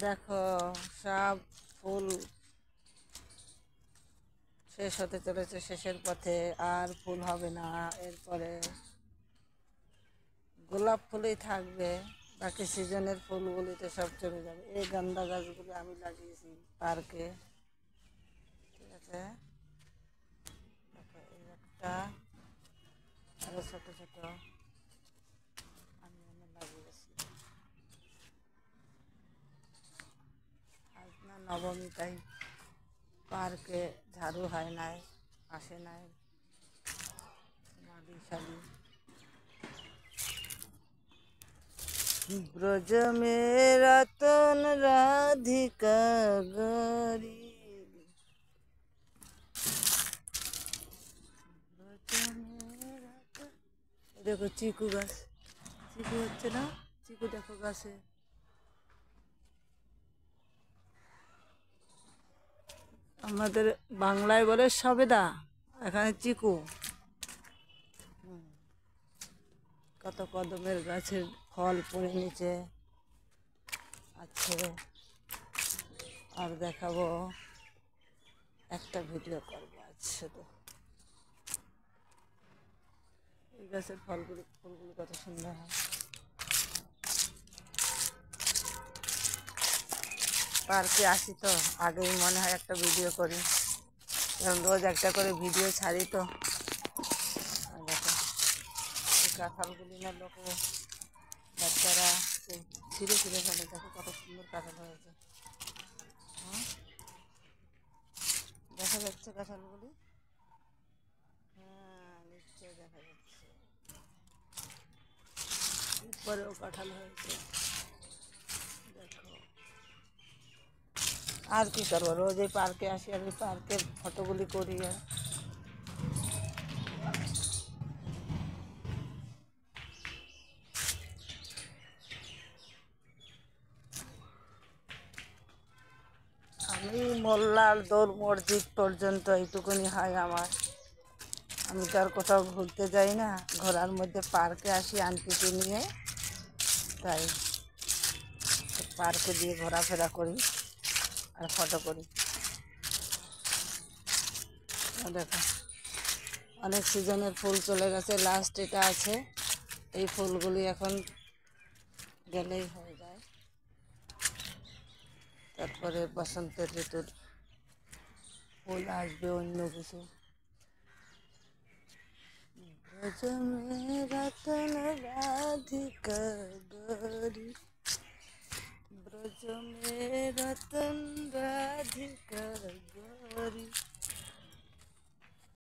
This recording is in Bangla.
দেখো সব ফুল শেষ হতে চলেছে, শেষের পথে। আর ফুল হবে না এরপরে, গোলাপ ফুলই থাকবে। বাকি সিজনের ফুলগুলিতে সব চলে যাবে। এই গান্দা গাছগুলি আমি লাগিয়েছি পার্কে, ঠিক আছে। দেখো এই একটা, আরো ছোট ছোট আমি লাগিয়েছি। আজ না নবমী, তাই পার্কে ঝাড়ু হয় নাই, আসে নাই মালি শালি। ব্রজ মে রতন রাধিকা গরি, দেখো চিকু গাছ, চিকু হচ্ছে না, চিকু দেখো গাছে। আমাদের বাংলায় বলে সবেদা, এখানে চিকু। কত কদমের গাছের ফল পড়ে নিচে আছে। আর দেখাবো, একটা ভিডিও করবো আজ শুধু। এই গাছের ফুলগুলি কত সুন্দর হয়। পার্কে আসি তো আগেই মনে হয় একটা ভিডিও করি, কারণ রোজ একটা করে ভিডিও ছাড়ি তো। দেখো এই কাঁঠালগুলি না লোক বাচ্চারা ছিঁড়ে ছিঁড়ে ফেলে। দেখো কত সুন্দর কাঁঠাল হয়েছে। দেখা যাচ্ছে কাঁঠালগুলি? হ্যাঁ, নিশ্চয়ই দেখা যাচ্ছে। উপরেও কাঁঠাল হয়েছে, দেখো। আর কি করবো, রোজ এই পার্কে আসি, আর এই পার্কের ফটোগুলি করি। আর আমি মোল্লার দৌড় মসজিদ পর্যন্ত এইটুকুনি হয় আমার। আমি তো আর কোথাও ঘুরতে যাই না, ঘোরার মধ্যে পার্কে আসি আন্টিকে নিয়ে, তাই পার্কে দিয়ে ঘোরাফেরা করি আর ফটো করি। দেখো অনেক সিজনের ফুল চলে গেছে, লাস্ট এটা আছে। এই ফুলগুলি এখন গেলেই হয়ে যায়, তারপরে বসন্তের ঋতুর ফুল আসবে অন্য কিছু। ব্রজ মে রতন রাধিকা গরি, ব্রজ মে রতন রাধিকা গরি।